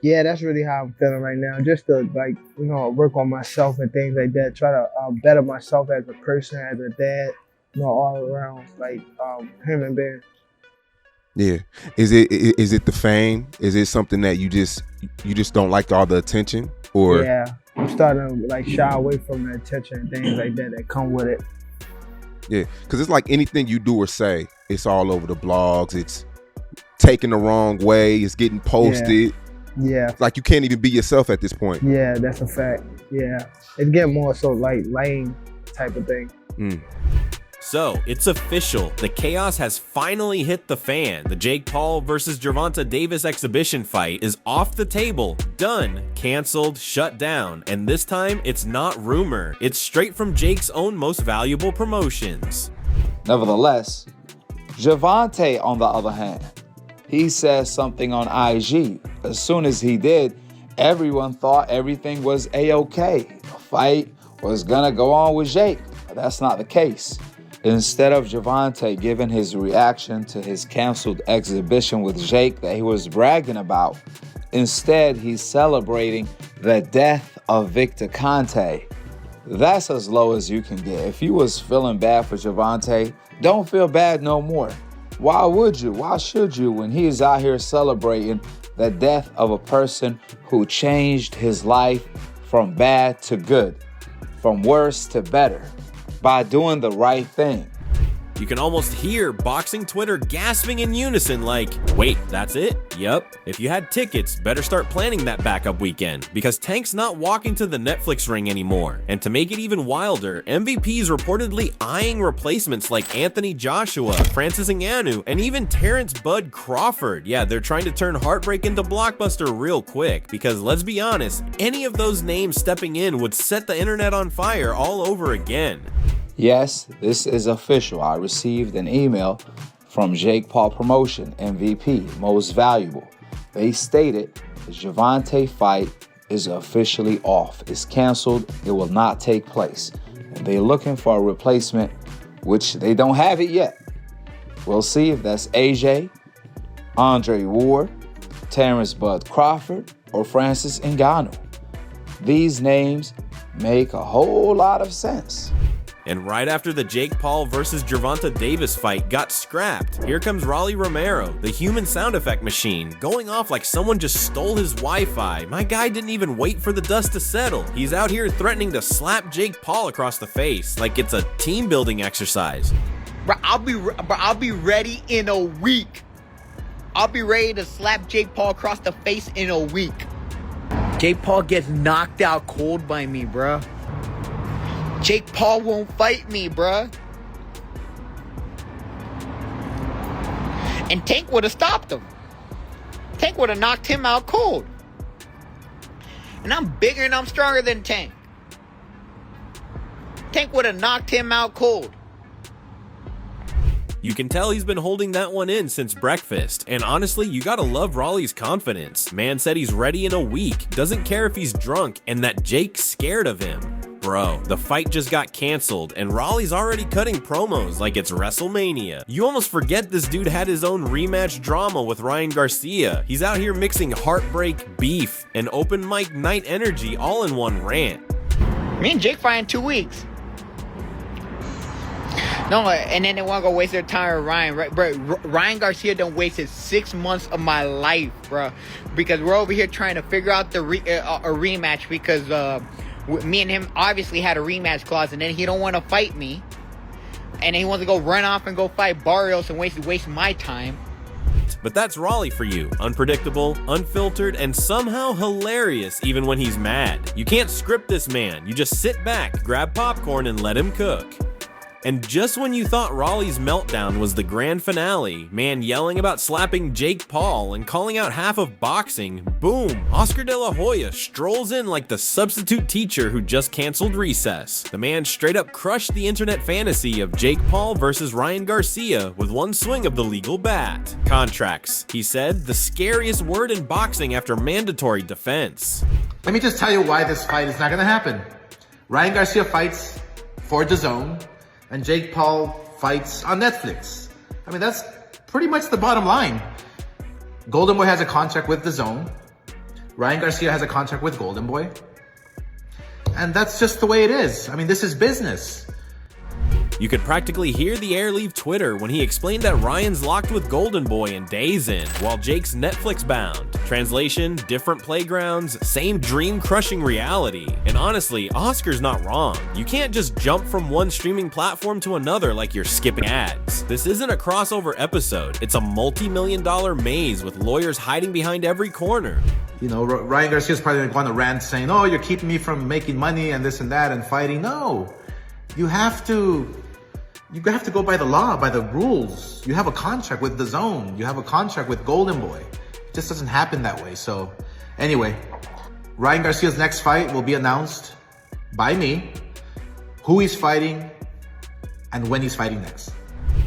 Yeah, that's really how I'm feeling right now. Just to work on myself and things like that. Try to better myself as a person, as a dad, all around human being. Yeah. Is it the fame? Is it something that you just don't like all the attention? Or yeah, I'm starting to shy away from the attention and things like that come with it. Yeah, because it's like anything you do or say, it's all over the blogs. It's taken the wrong way. It's getting posted. Yeah. It's like you can't even be yourself at this point. Yeah, that's a fact. Yeah. It's getting more so lame type of thing. So, it's official. The chaos has finally hit the fan. The Jake Paul versus Gervonta Davis exhibition fight is off the table, done, canceled, shut down. And this time, it's not rumor. It's straight from Jake's own most valuable promotions. Nevertheless, Gervonta, on the other hand, he says something on IG. As soon as he did, everyone thought everything was A-okay. The fight was gonna go on with Jake, but that's not the case. Instead of Gervonta giving his reaction to his canceled exhibition with Jake that he was bragging about, instead he's celebrating the death of Victor Conte. That's as low as you can get. If you was feeling bad for Gervonta, don't feel bad no more. Why would you? Why should you when he's out here celebrating the death of a person who changed his life from bad to good, from worse to better, by doing the right thing? You can almost hear boxing Twitter gasping in unison like, wait, that's it? Yup. If you had tickets, better start planning that backup weekend, because Tank's not walking to the Netflix ring anymore. And to make it even wilder, MVP's reportedly eyeing replacements like Anthony Joshua, Francis Ngannou, and even Terence Bud Crawford. Yeah, they're trying to turn Heartbreak into Blockbuster real quick, because let's be honest, any of those names stepping in would set the internet on fire all over again. Yes, this is official. I received an email from Jake Paul Promotion, MVP, Most Valuable. They stated the Gervonta fight is officially off. It's canceled. It will not take place. And they're looking for a replacement, which they don't have it yet. We'll see if that's AJ, Andre Ward, Terence Bud Crawford, or Francis Ngannou. These names make a whole lot of sense. And right after the Jake Paul versus Gervonta Davis fight got scrapped, here comes Rolly Romero, the human sound effect machine, going off like someone just stole his Wi-Fi. My guy didn't even wait for the dust to settle. He's out here threatening to slap Jake Paul across the face like it's a team building exercise. Bro, I'll be ready in a week. I'll be ready to slap Jake Paul across the face in a week. Jake Paul gets knocked out cold by me, bruh. Jake Paul won't fight me, bruh. And Tank would have stopped him. Tank would have knocked him out cold. And I'm bigger and I'm stronger than Tank. Tank would have knocked him out cold. You can tell he's been holding that one in since breakfast, and honestly, you gotta love Rolly's confidence. Man said he's ready in a week, doesn't care if he's drunk, and that Jake's scared of him. Bro, the fight just got canceled, and Rolly's already cutting promos like it's WrestleMania. You almost forget this dude had his own rematch drama with Ryan Garcia. He's out here mixing heartbreak, beef, and open mic night energy all in one rant. Me and Jake fight in 2 weeks. No, and then they want to go waste their time with Ryan, right? Bro, Ryan Garcia done wasted 6 months of my life, bro. Because we're over here trying to figure out the a rematch because me and him obviously had a rematch clause, and then he don't want to fight me. And then he wants to go run off and go fight Barrios and waste my time. But that's Rolly for you. Unpredictable, unfiltered, and somehow hilarious even when he's mad. You can't script this man. You just sit back, grab popcorn, and let him cook. And just when you thought Rolly's meltdown was the grand finale, man yelling about slapping Jake Paul and calling out half of boxing, boom, Oscar de la Hoya strolls in like the substitute teacher who just canceled recess. The man straight up crushed the internet fantasy of Jake Paul versus Ryan Garcia with one swing of the legal bat. Contracts, he said, the scariest word in boxing after mandatory defense. Let me just tell you why this fight is not going to happen. Ryan Garcia fights for DAZN, and Jake Paul fights on Netflix. I mean, that's pretty much the bottom line. Golden Boy has a contract with DAZN. Ryan Garcia has a contract with Golden Boy. And that's just the way it is. I mean, this is business. You could practically hear the air leave Twitter when he explained that Ryan's locked with Golden Boy and Days In, while Jake's Netflix bound. Translation, different playgrounds, same dream-crushing reality. And honestly, Oscar's not wrong. You can't just jump from one streaming platform to another like you're skipping ads. This isn't a crossover episode, it's a multi-million-dollar maze with lawyers hiding behind every corner. You know, Ryan Garcia's probably going to go on a rant saying, oh, you're keeping me from making money and this and that and fighting. No, you have to go by the law, by the rules. You have a contract with DAZN. You have a contract with Golden Boy. It just doesn't happen that way. So anyway, Ryan Garcia's next fight will be announced by me, who he's fighting and when he's fighting next.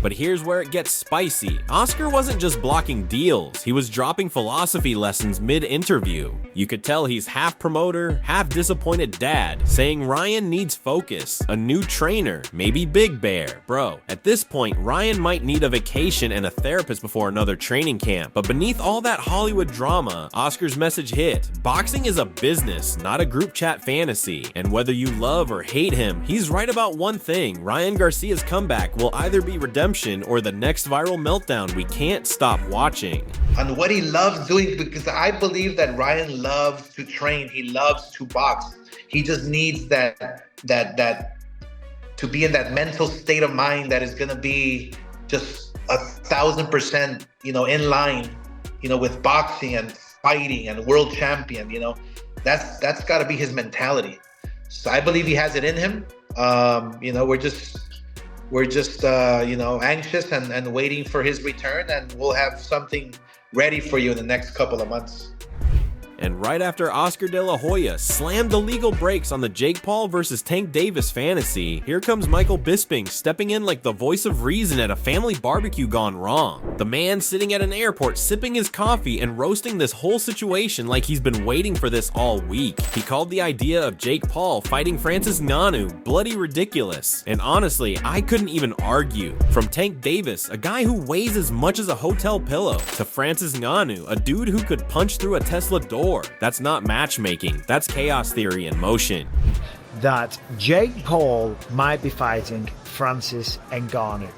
But here's where it gets spicy. Oscar wasn't just blocking deals, he was dropping philosophy lessons mid-interview. You could tell he's half promoter, half disappointed dad, saying Ryan needs focus, a new trainer, maybe Big Bear. Bro, at this point, Ryan might need a vacation and a therapist before another training camp. But beneath all that Hollywood drama, Oscar's message hit. Boxing is a business, not a group chat fantasy. And whether you love or hate him, he's right about one thing. Ryan Garcia's comeback will either be redemption or the next viral meltdown we can't stop watching. On what he loves doing, because I believe that Ryan loves to train. He loves to box. He just needs that to be in that mental state of mind that is going to be just 1,000%, in line, with boxing and fighting and world champion. That's got to be his mentality. So I believe he has it in him. We're just anxious and waiting for his return, and we'll have something ready for you in the next couple of months. And right after Oscar De La Hoya slammed the legal brakes on the Jake Paul versus Tank Davis fantasy, here comes Michael Bisping stepping in like the voice of reason at a family barbecue gone wrong. The man sitting at an airport sipping his coffee and roasting this whole situation like he's been waiting for this all week. He called the idea of Jake Paul fighting Francis Ngannou bloody ridiculous. And honestly, I couldn't even argue. From Tank Davis, a guy who weighs as much as a hotel pillow, to Francis Ngannou, a dude who could punch through a Tesla door. That's not matchmaking, that's chaos theory in motion. That Jake Paul might be fighting Francis Ngannou,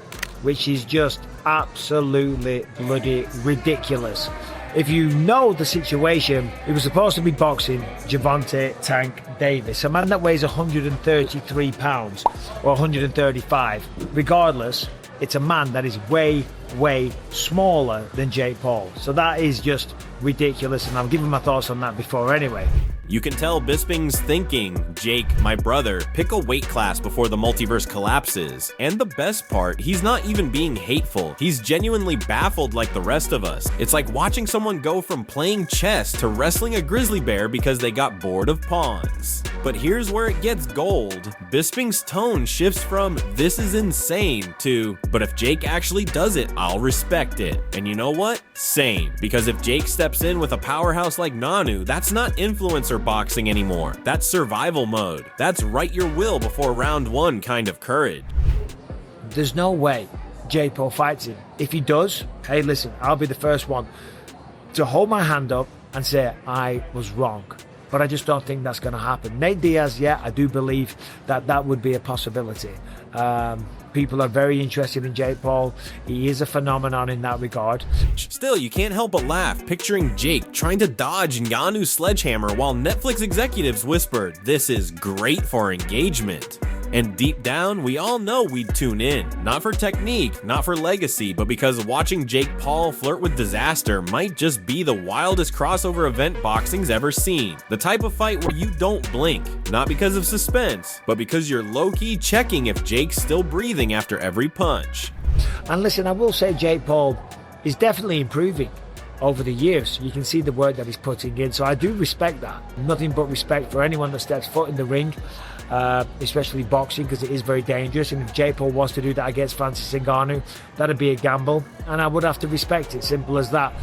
which is just absolutely bloody ridiculous. If you know the situation, it was supposed to be boxing Gervonta Tank Davis, a man that weighs 133 pounds or 135. Regardless, it's a man that is way smaller than Jake Paul. So that is just ridiculous, and I've given my thoughts on that before anyway. You can tell Bisping's thinking, Jake, my brother, pick a weight class before the multiverse collapses. And the best part, he's not even being hateful. He's genuinely baffled like the rest of us. It's like watching someone go from playing chess to wrestling a grizzly bear because they got bored of pawns. But here's where it gets gold. Bisping's tone shifts from, this is insane, to, but if Jake actually does it, I'll respect it. And you know what? Same. Because if Jake steps in with a powerhouse like Ngannou, that's not influencer boxing anymore. That's survival mode. That's write your will before round one kind of courage. There's no way Jake Paul fights him. If he does, hey listen, I'll be the first one to hold my hand up and say I was wrong. But I just don't think that's going to happen. Nate Diaz, yeah, I do believe that would be a possibility. People are very interested in Jake Paul. He is a phenomenon in that regard. Still, you can't help but laugh, picturing Jake trying to dodge Ngannou's sledgehammer while Netflix executives whispered, this is great for engagement. And deep down, we all know we'd tune in. Not for technique, not for legacy, but because watching Jake Paul flirt with disaster might just be the wildest crossover event boxing's ever seen. The type of fight where you don't blink. Not because of suspense, but because you're low-key checking if Jake's still breathing after every punch. And listen, I will say Jake Paul is definitely improving over the years. You can see the work that he's putting in, so I do respect that. Nothing but respect for anyone that steps foot in the ring, especially boxing, because it is very dangerous. And if Jake Paul was to do that against Francis Ngannou, that'd be a gamble, and I would have to respect it. Simple as that.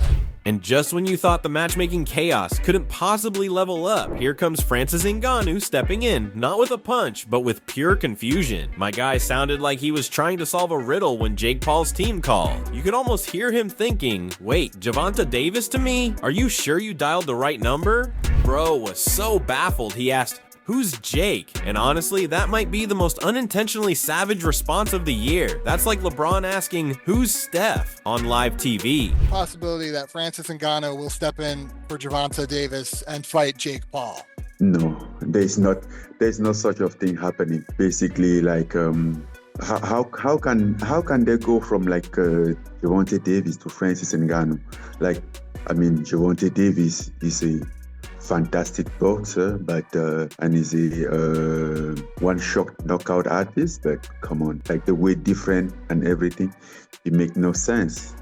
And just when you thought the matchmaking chaos couldn't possibly level up, here comes Francis Ngannou stepping in, not with a punch, but with pure confusion. My guy sounded like he was trying to solve a riddle when Jake Paul's team called. You could almost hear him thinking, wait, Gervonta Davis to me? Are you sure you dialed the right number? bro was so baffled he asked, "Who's Jake?" And honestly, that might be the most unintentionally savage response of the year. That's like LeBron asking, "Who's Steph?" on live TV. Possibility that Francis Ngannou will step in for Gervonta Davis and fight Jake Paul. No, there's no such of thing happening. Basically, like how can they go from like Gervonta Davis to Francis Ngannou? Like, I mean, Gervonta Davis is a fantastic boxer, but and is a one-shot knockout artist. But come on, like the weight different and everything, it makes no sense.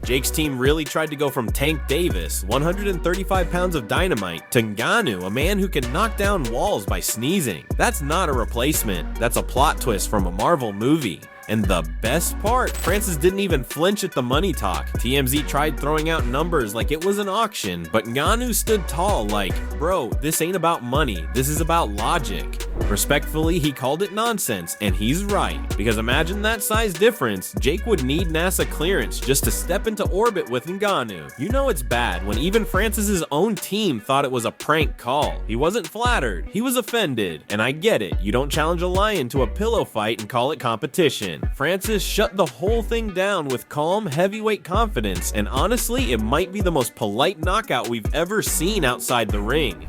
Jake's team really tried to go from Tank Davis, 135 pounds of dynamite, to Ngannou, a man who can knock down walls by sneezing. That's not a replacement. That's a plot twist from a Marvel movie. And the best part, Francis didn't even flinch at the money talk. TMZ tried throwing out numbers like it was an auction, but Ngannou stood tall like, "Bro, this ain't about money, this is about logic." Respectfully, he called it nonsense, and he's right. Because imagine that size difference, Jake would need NASA clearance just to step into orbit with Ngannou. You know it's bad when even Francis's own team thought it was a prank call. He wasn't flattered, he was offended. And I get it, you don't challenge a lion to a pillow fight and call it competition. Francis shut the whole thing down with calm, heavyweight confidence, and honestly, it might be the most polite knockout we've ever seen outside the ring.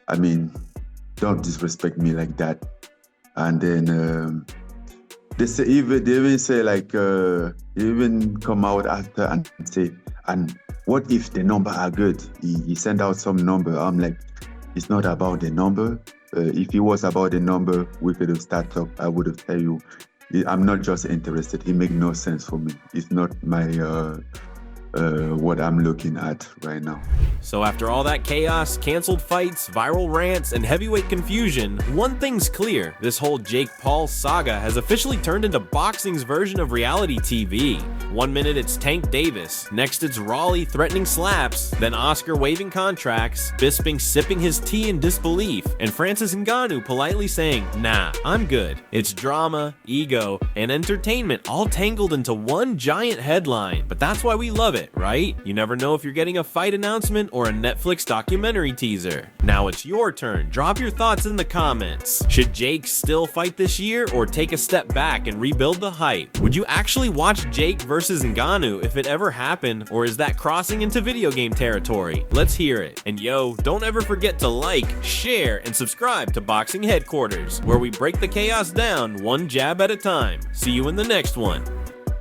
I mean, don't disrespect me like that. And then they even say like even come out after and say, and what if the number are good? He sent out some number. I'm like, it's not about the number. If it was about the number, we could have started up. I would have tell you, I'm not just interested. It makes no sense for me. It's not my what I'm looking at right now. So after all that chaos, canceled fights, viral rants, and heavyweight confusion, one thing's clear. This whole Jake Paul saga has officially turned into boxing's version of reality TV. 1 minute it's Tank Davis, next it's Rolly threatening slaps, then Oscar waving contracts, Bisping sipping his tea in disbelief, and Francis Ngannou politely saying, "Nah, I'm good." It's drama, ego, and entertainment all tangled into one giant headline. But that's why we love it, right? You never know if you're getting a fight announcement or a Netflix documentary teaser. Now it's your turn. Drop your thoughts in the comments. Should Jake still fight this year or take a step back and rebuild the hype? Would you actually watch Jake versus Ngannou if it ever happened, or is that crossing into video game territory? Let's hear it. And yo, don't ever forget to like, share, and subscribe to Boxing Headquarters, where we break the chaos down one jab at a time. See you in the next one.